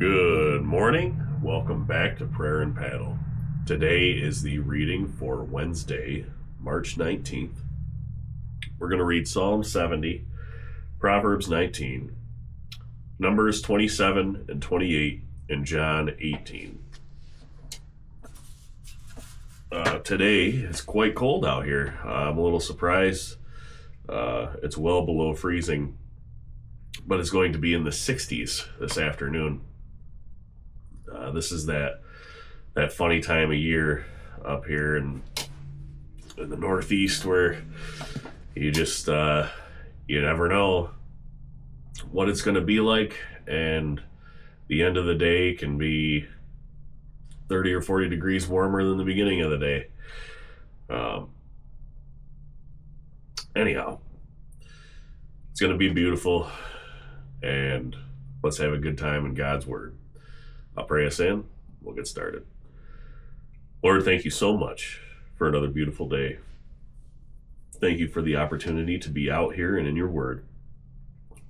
Good morning. Welcome back to Prayer and Paddle. Today is the reading for Wednesday, March 19th. We're going to read Psalm 70, Proverbs 19, Numbers 27 and 28, and John 18. Today it's quite cold out here. I'm a little surprised. It's well below freezing, but it's going to be in the 60s this afternoon. This is that funny time of year up here in the Northeast where you just you never know what it's going to be like, and the end of the day can be 30 or 40 degrees warmer than the beginning of the day. Anyhow, it's going to be beautiful, and let's have a good time in God's Word. I'll pray us in. We'll get started. Lord, thank you so much for another beautiful day. Thank you for the opportunity to be out here and in your Word.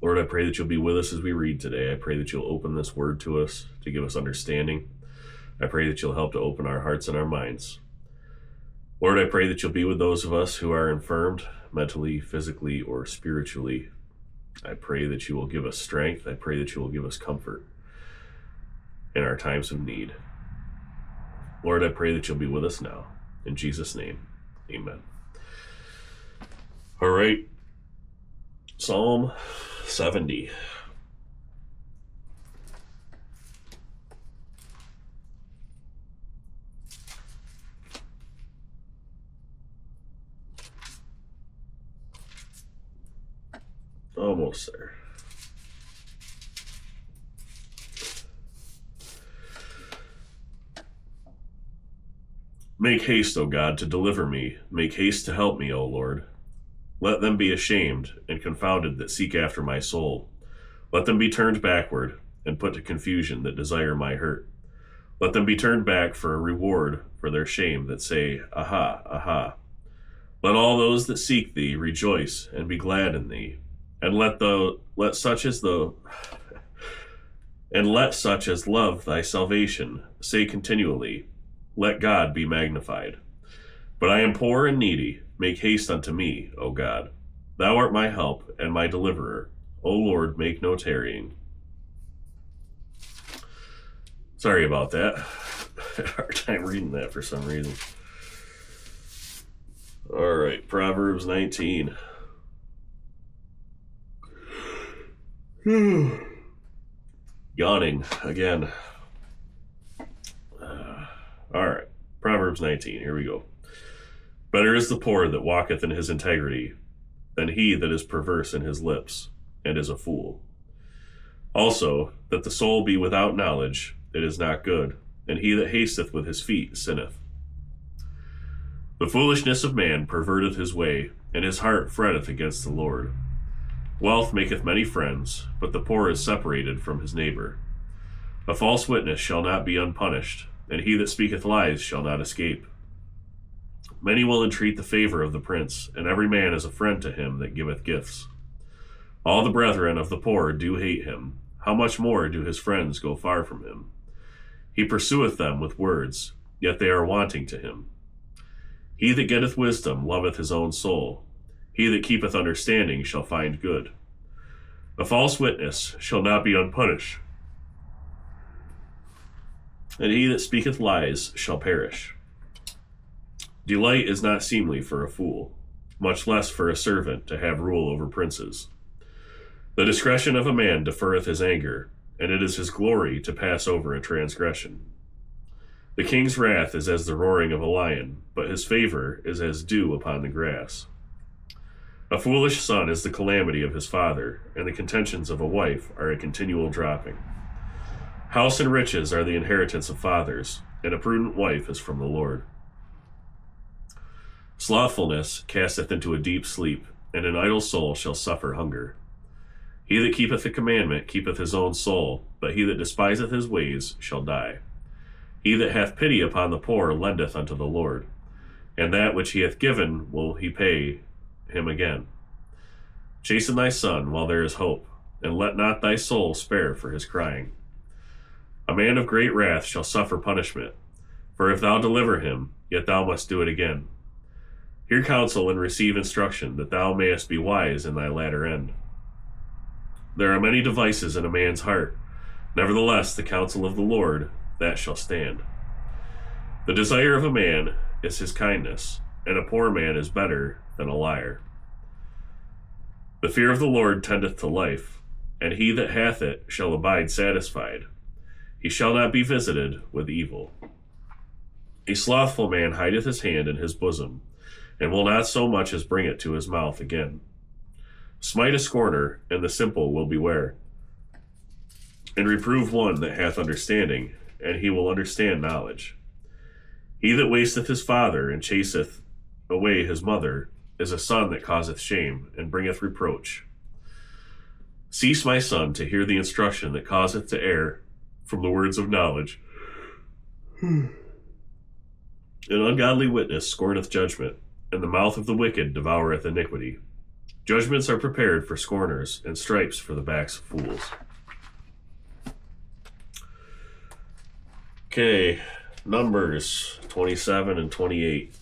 Lord, I pray that you'll be with us as we read today. I pray that you'll open this Word to us to give us understanding. I pray that you'll help to open our hearts and our minds. Lord, I pray that you'll be with those of us who are infirmed, mentally, physically, or spiritually. I pray that you will give us strength. I pray that you will give us comfort in our times of need. Lord, I pray that you'll be with us now. In Jesus' name, amen. All right, Psalm 70. Almost there. Make haste, O God, to deliver me. Make haste to help me, O Lord. Let them be ashamed and confounded that seek after my soul. Let them be turned backward and put to confusion that desire my hurt. Let them be turned back for a reward for their shame that say, Aha, aha. Let all those that seek thee rejoice and be glad in thee. And let such as love thy salvation say continually, Let God be magnified. But I am poor and needy. Make haste unto me, O God. Thou art my help and my deliverer. O Lord, make no tarrying. Sorry about that. I had a hard time reading that for some reason. All right, Proverbs 19. Yawning again. All right, Proverbs 19, here we go. Better is the poor that walketh in his integrity than he that is perverse in his lips and is a fool. Also, that the soul be without knowledge, it is not good, and he that hasteth with his feet sinneth. The foolishness of man perverteth his way, and his heart fretteth against the Lord. Wealth maketh many friends, but the poor is separated from his neighbor. A false witness shall not be unpunished, and he that speaketh lies shall not escape. Many will entreat the favor of the prince, and every man is a friend to him that giveth gifts. All the brethren of the poor do hate him. How much more do his friends go far from him? He pursueth them with words, yet they are wanting to him. He that getteth wisdom loveth his own soul. He that keepeth understanding shall find good. A false witness shall not be unpunished, and he that speaketh lies shall perish. Delight is not seemly for a fool, much less for a servant to have rule over princes. The discretion of a man deferreth his anger, and it is his glory to pass over a transgression. The king's wrath is as the roaring of a lion, but his favor is as dew upon the grass. A foolish son is the calamity of his father, and the contentions of a wife are a continual dropping. House and riches are the inheritance of fathers, and a prudent wife is from the Lord. Slothfulness casteth into a deep sleep, and an idle soul shall suffer hunger. He that keepeth the commandment keepeth his own soul, but he that despiseth his ways shall die. He that hath pity upon the poor lendeth unto the Lord, and that which he hath given will he pay him again. Chasten thy son while there is hope, and let not thy soul spare for his crying. A man of great wrath shall suffer punishment, for if thou deliver him, yet thou must do it again. Hear counsel and receive instruction, that thou mayest be wise in thy latter end. There are many devices in a man's heart, nevertheless the counsel of the Lord, that shall stand. The desire of a man is his kindness, and a poor man is better than a liar. The fear of the Lord tendeth to life, and he that hath it shall abide satisfied. He shall not be visited with evil. A slothful man hideth his hand in his bosom, and will not so much as bring it to his mouth again. Smite a scorner, and the simple will beware. And reprove one that hath understanding, and he will understand knowledge. He that wasteth his father, and chaseth away his mother, is a son that causeth shame, and bringeth reproach. Cease, my son, to hear the instruction that causeth to err from the words of knowledge. An ungodly witness scorneth judgment, and the mouth of the wicked devoureth iniquity. Judgments are prepared for scorners, and stripes for the backs of fools. Okay, Numbers 27 and 28.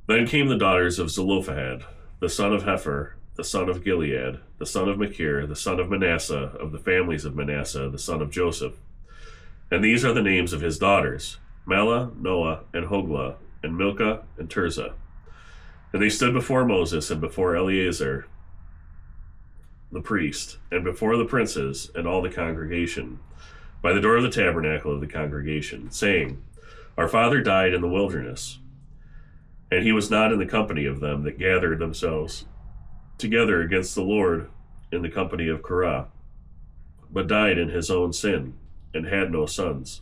Then came the daughters of Zelophehad, the son of Hepher, the son of Gilead, the son of Machir, the son of Manasseh, of the families of Manasseh, the son of Joseph. And these are the names of his daughters, Mahlah, Noah, and Hoglah, and Milcah, and Tirzah. And they stood before Moses, and before Eleazar the priest, and before the princes, and all the congregation, by the door of the tabernacle of the congregation, saying, Our father died in the wilderness, and he was not in the company of them that gathered themselves together against the Lord in the company of Korah, but died in his own sin, and had no sons.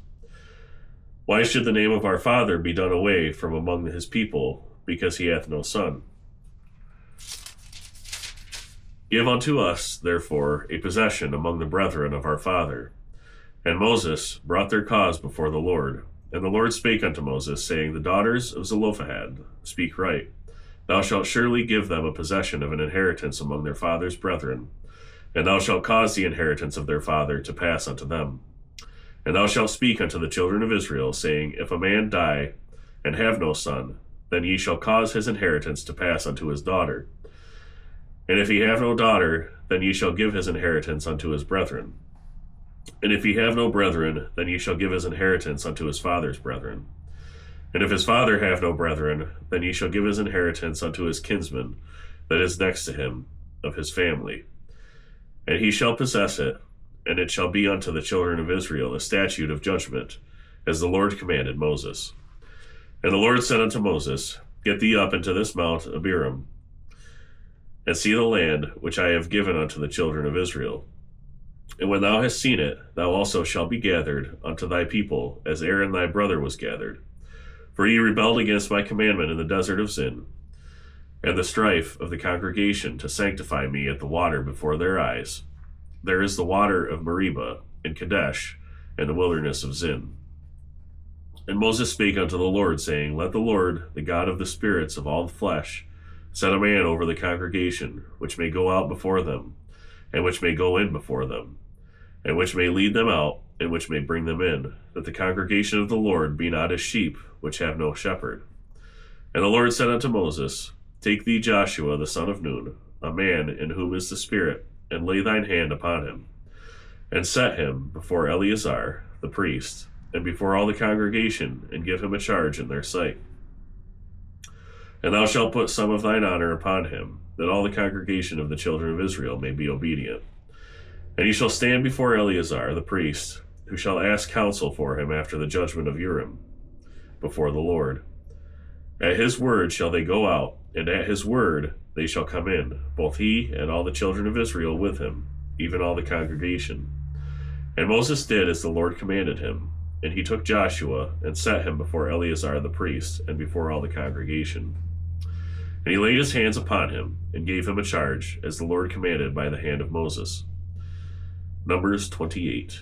Why should the name of our father be done away from among his people, because he hath no son? Give unto us, therefore, a possession among the brethren of our father. And Moses brought their cause before the Lord. And the Lord spake unto Moses, saying, The daughters of Zelophehad speak right. Thou shalt surely give them a possession of an inheritance among their father's brethren, and thou shalt cause the inheritance of their father to pass unto them. And thou shalt speak unto the children of Israel, saying, If a man die and have no son, then ye shall cause his inheritance to pass unto his daughter. And if he have no daughter, then ye shall give his inheritance unto his brethren. And if he have no brethren, then ye shall give his inheritance unto his father's brethren. And if his father have no brethren, then ye shall give his inheritance unto his kinsman that is next to him of his family. And he shall possess it, and it shall be unto the children of Israel a statute of judgment, as the Lord commanded Moses. And the Lord said unto Moses, Get thee up into this mount Abiram, and see the land which I have given unto the children of Israel. And when thou hast seen it, thou also shalt be gathered unto thy people, as Aaron thy brother was gathered. For ye rebelled against my commandment in the desert of Zin, and the strife of the congregation to sanctify me at the water before their eyes. There is the water of Meribah, in Kadesh, and the wilderness of Zin. And Moses spake unto the Lord, saying, Let the Lord, the God of the spirits of all flesh, set a man over the congregation, which may go out before them, and which may go in before them, and which may lead them out, and which may bring them in, that the congregation of the Lord be not as sheep which have no shepherd. And the Lord said unto Moses, Take thee Joshua the son of Nun, a man in whom is the Spirit, and lay thine hand upon him, and set him before Eleazar the priest, and before all the congregation, and give him a charge in their sight. And thou shalt put some of thine honor upon him, that all the congregation of the children of Israel may be obedient. And he shall stand before Eleazar the priest, who shall ask counsel for him after the judgment of Urim, before the Lord. At his word shall they go out, and at his word they shall come in, both he and all the children of Israel with him, even all the congregation. And Moses did as the Lord commanded him, and he took Joshua, and set him before Eleazar the priest, and before all the congregation. And he laid his hands upon him, and gave him a charge, as the Lord commanded by the hand of Moses. Numbers 28.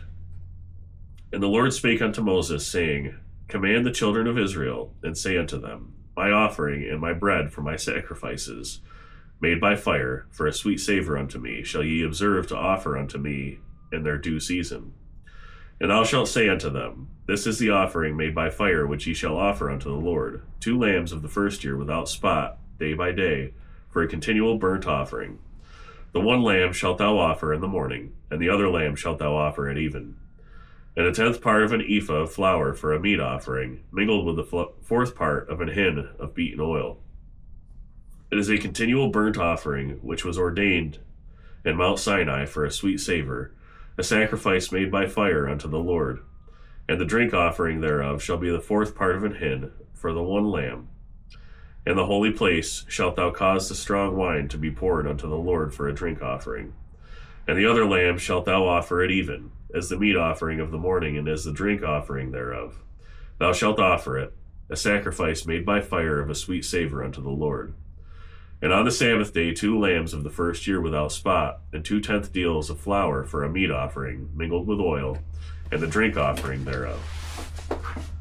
And the Lord spake unto Moses, saying, Command the children of Israel, and say unto them, My offering and my bread for my sacrifices, made by fire, for a sweet savour unto me, shall ye observe to offer unto me in their due season. And thou shalt say unto them, This is the offering made by fire which ye shall offer unto the Lord, 2 lambs of the first year without spot, day by day, for a continual burnt offering. The one lamb shalt thou offer in the morning, and the other lamb shalt thou offer at even. And 1/10 part of an ephah of flour for a meat offering, mingled with the 4th part of an hin of beaten oil. It is a continual burnt offering, which was ordained in Mount Sinai for a sweet savour, a sacrifice made by fire unto the Lord. And the drink offering thereof shall be the 4th part of an hin for the one lamb. In the holy place shalt thou cause the strong wine to be poured unto the Lord for a drink offering. And the other lamb shalt thou offer at even, as the meat offering of the morning, and as the drink offering thereof. Thou shalt offer it, a sacrifice made by fire of a sweet savour unto the Lord. And on the Sabbath day 2 lambs of the first year without spot, and 2/10 deals of flour for a meat offering, mingled with oil, and the drink offering thereof.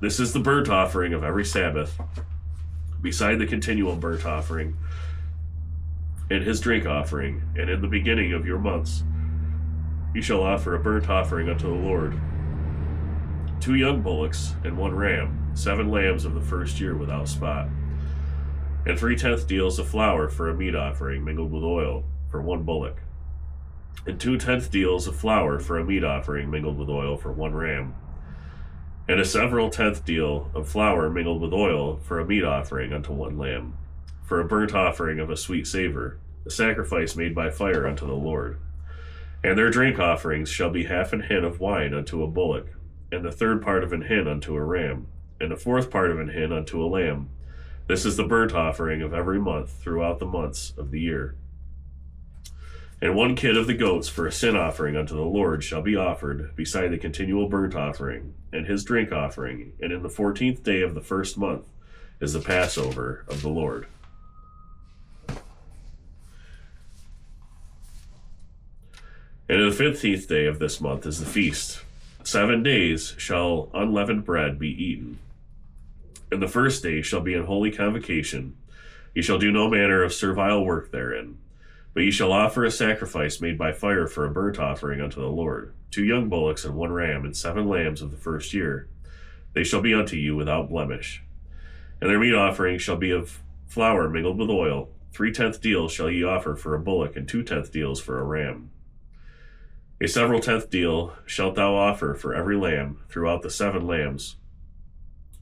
This is the burnt offering of every Sabbath, beside the continual burnt offering, and his drink offering, and in the beginning of your months you shall offer a burnt offering unto the Lord. 2 young bullocks and 1 ram, 7 lambs of the first year without spot, and 3/10 deals of flour for a meat offering, mingled with oil, for 1 bullock, and 2/10 deals of flour for a meat offering, mingled with oil, for 1 ram, and a several 10th deal of flour mingled with oil for a meat offering unto 1 lamb, for a burnt offering of a sweet savour, a sacrifice made by fire unto the Lord. And their drink offerings shall be 1/2 an hin of wine unto a bullock, and the 3rd part of an hin unto a ram, and the 4th part of an hin unto a lamb. This is the burnt offering of every month throughout the months of the year. And 1 kid of the goats for a sin offering unto the Lord shall be offered beside the continual burnt offering, and his drink offering, and in the 14th day of the 1st month is the Passover of the Lord. And in the 15th day of this month is the feast. 7 days shall unleavened bread be eaten. And the 1st day shall be an holy convocation. Ye shall do no manner of servile work therein. But ye shall offer a sacrifice made by fire for a burnt offering unto the Lord, 2 young bullocks and 1 ram, and 7 lambs of the first year. They shall be unto you without blemish. And their meat offering shall be of flour mingled with oil. 3/10 deals shall ye offer for a bullock, and 2/10 deals for a ram. A several 10th deal shalt thou offer for every lamb throughout the 7 lambs,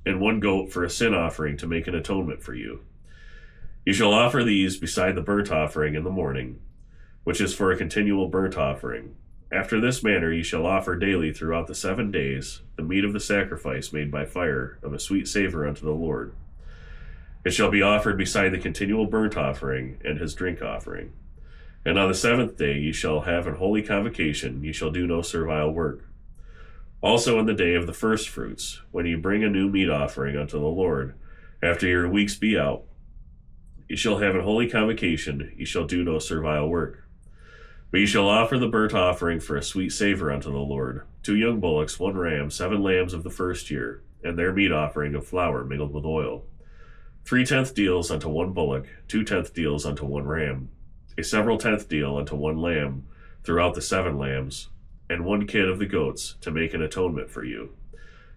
and 1 goat for a sin offering to make an atonement for you. You shall offer these beside the burnt offering in the morning, which is for a continual burnt offering. After this manner ye shall offer daily throughout the 7 days the meat of the sacrifice made by fire of a sweet savour unto the Lord. It shall be offered beside the continual burnt offering and his drink offering. And on the 7th day ye shall have an holy convocation, ye shall do no servile work. Also in the day of the first fruits, when ye bring a new meat offering unto the Lord, after your weeks be out, ye shall have an holy convocation, ye shall do no servile work. But ye shall offer the burnt offering for a sweet savour unto the Lord, 2 young bullocks, 1 ram, 7 lambs of the first year, and their meat offering of flour mingled with oil. 3/10 deals unto 1 bullock, 2/10 deals unto 1 ram, a several 10th deal unto 1 lamb throughout the 7 lambs, and 1 kid of the goats to make an atonement for you.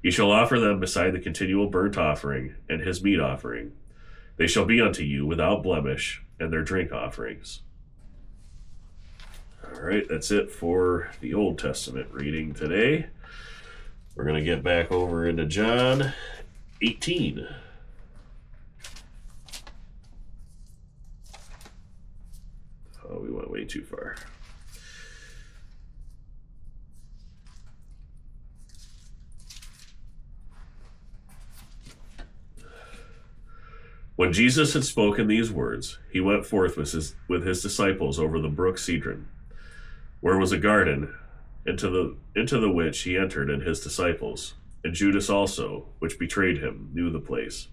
Ye shall offer them beside the continual burnt offering and his meat offering. They shall be unto you without blemish, and their drink offerings. All right, that's it for the Old Testament reading today. We're going to get back over into John 18. Oh, we went way too far. When Jesus had spoken these words, he went forth with his disciples over the brook Cedron, where was a garden, into the which he entered and his disciples, and Judas also, which betrayed him, knew the place.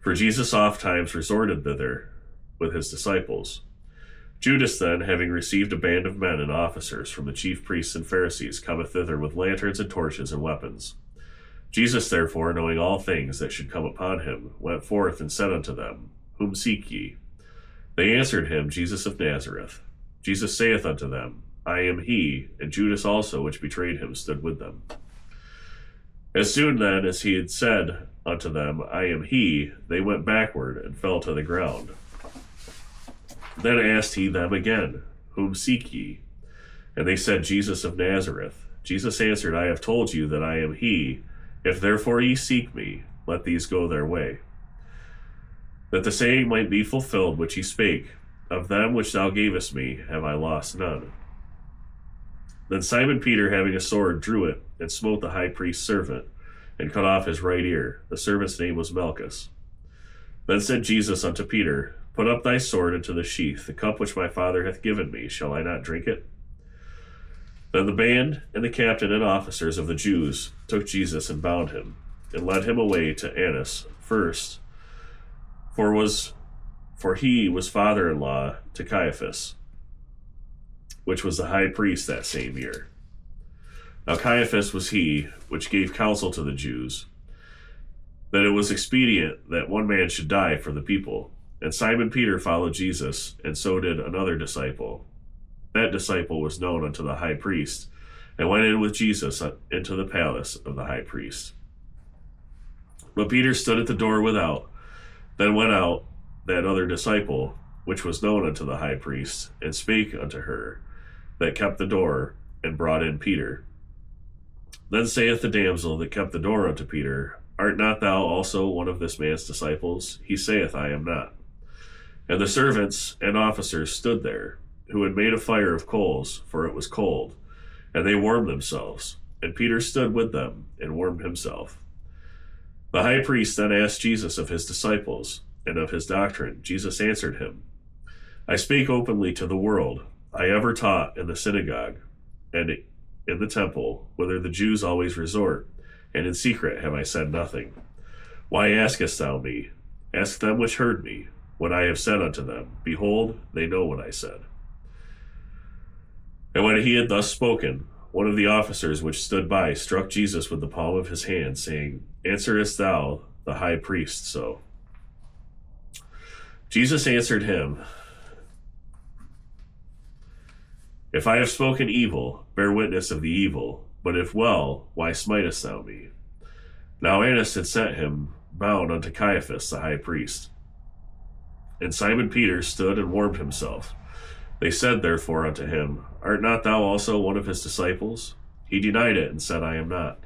For Jesus oft times resorted thither, with his disciples. Judas then, having received a band of men and officers from the chief priests and Pharisees, cometh thither with lanterns and torches and weapons. Jesus therefore, knowing all things that should come upon him, went forth and said unto them, Whom seek ye? They answered him, Jesus of Nazareth. Jesus saith unto them, I am he, and Judas also, which betrayed him, stood with them. As soon then as he had said unto them, I am he, they went backward and fell to the ground. Then asked he them again, Whom seek ye? And they said, Jesus of Nazareth. Jesus answered, I have told you that I am he. If therefore ye seek me, let these go their way. That the saying might be fulfilled which he spake, Of them which thou gavest me have I lost none. Then Simon Peter, having a sword, drew it, and smote the high priest's servant, and cut off his right ear. The servant's name was Malchus. Then said Jesus unto Peter, Put up thy sword into the sheath. The cup which my Father hath given me, shall I not drink it? Then the band and the captain and officers of the Jews took Jesus and bound him, and led him away to Annas first, for he was father-in-law to Caiaphas, which was the high priest that same year. Now Caiaphas was he which gave counsel to the Jews, that it was expedient that one man should die for the people. And Simon Peter followed Jesus, and so did another disciple. That disciple was known unto the high priest, and went in with Jesus into the palace of the high priest. But Peter stood at the door without. Then went out that other disciple, which was known unto the high priest, and spake unto her that kept the door, and brought in Peter. Then saith the damsel that kept the door unto Peter, Art not thou also one of this man's disciples? He saith, I am not. And the servants and officers stood there, who had made a fire of coals, for it was cold, and they warmed themselves. And Peter stood with them, and warmed himself. The high priest then asked Jesus of his disciples, and of his doctrine. Jesus answered him, I spake openly to the world. I ever taught in the synagogue, and in the temple, whither the Jews always resort, and in secret have I said nothing. Why askest thou me? Ask them which heard me, what I have said unto them. Behold, they know what I said. And when he had thus spoken, one of the officers which stood by struck Jesus with the palm of his hand, saying, Answerest thou the high priest so? Jesus answered him, If I have spoken evil, bear witness of the evil, but if well, why smitest thou me? Now Annas had sent him bound unto Caiaphas the high priest. And Simon Peter stood and warmed himself. They said therefore unto him, Art not thou also one of his disciples? He denied it, and said, I am not.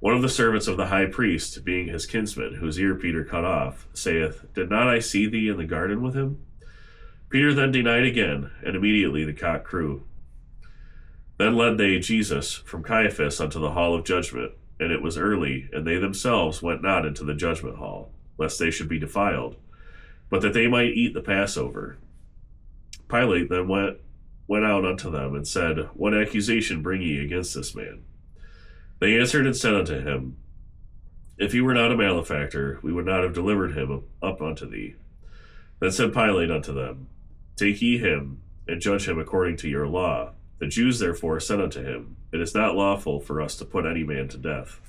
One of the servants of the high priest, being his kinsman, whose ear Peter cut off, saith, Did not I see thee in the garden with him? Peter then denied again, and immediately the cock crew. Then led they Jesus from Caiaphas unto the hall of judgment, and it was early, and they themselves went not into the judgment hall, lest they should be defiled, but that they might eat the Passover. Pilate then went out unto them, and said, What accusation bring ye against this man? They answered and said unto him, If he were not a malefactor, we would not have delivered him up unto thee. Then said Pilate unto them, Take ye him, and judge him according to your law. The Jews therefore said unto him, It is not lawful for us to put any man to death,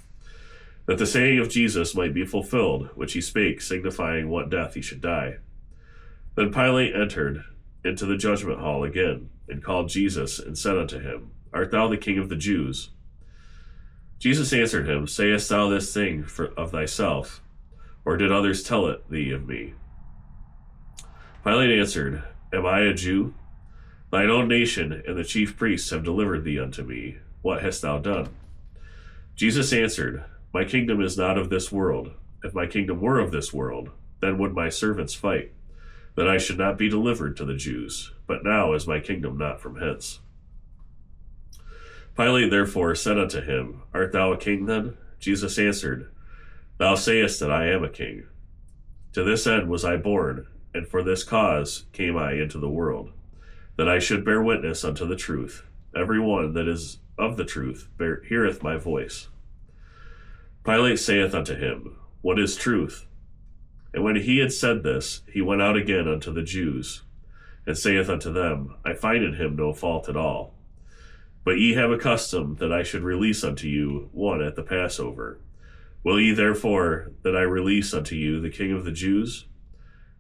that the saying of Jesus might be fulfilled, which he spake, signifying what death he should die. Then Pilate entered into the judgment hall again, and called Jesus, and said unto him, Art thou the king of the Jews? Jesus answered him, Sayest thou this thing of thyself, or did others tell it thee of me? Pilate answered, Am I a Jew? Thine own nation and the chief priests have delivered thee unto me. What hast thou done? Jesus answered, My kingdom is not of this world. If my kingdom were of this world, then would my servants fight, that I should not be delivered to the Jews. But now is my kingdom not from hence. Pilate therefore said unto him, Art thou a king then? Jesus answered, Thou sayest that I am a king. To this end was I born, and for this cause came I into the world, that I should bear witness unto the truth. Every one that is of the truth heareth my voice. Pilate saith unto him, What is truth? And when he had said this, he went out again unto the Jews, and saith unto them, I find in him no fault at all. But ye have a custom that I should release unto you one at the Passover. Will ye therefore that I release unto you the King of the Jews?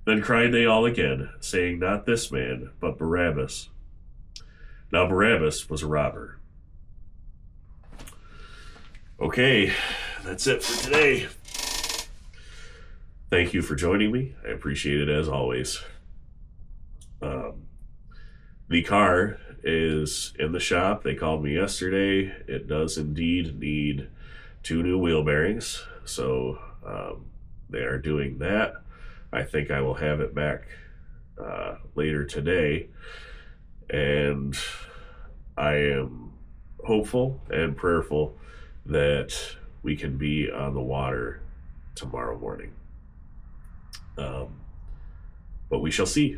Then cried they all again, saying, Not this man, but Barabbas. Now Barabbas was a robber. Okay, that's it for today. Thank you for joining me. I appreciate it as always. The car is in the shop. They called me yesterday. It does indeed need 2 new wheel bearings. So they are doing that. I think I will have it back later today. And I am hopeful and prayerful that we can be on the water tomorrow morning. But we shall see.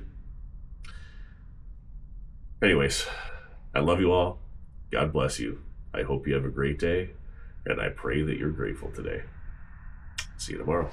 Anyways, I love you all. God bless you. I hope you have a great day, and I pray that you're grateful today. See you tomorrow.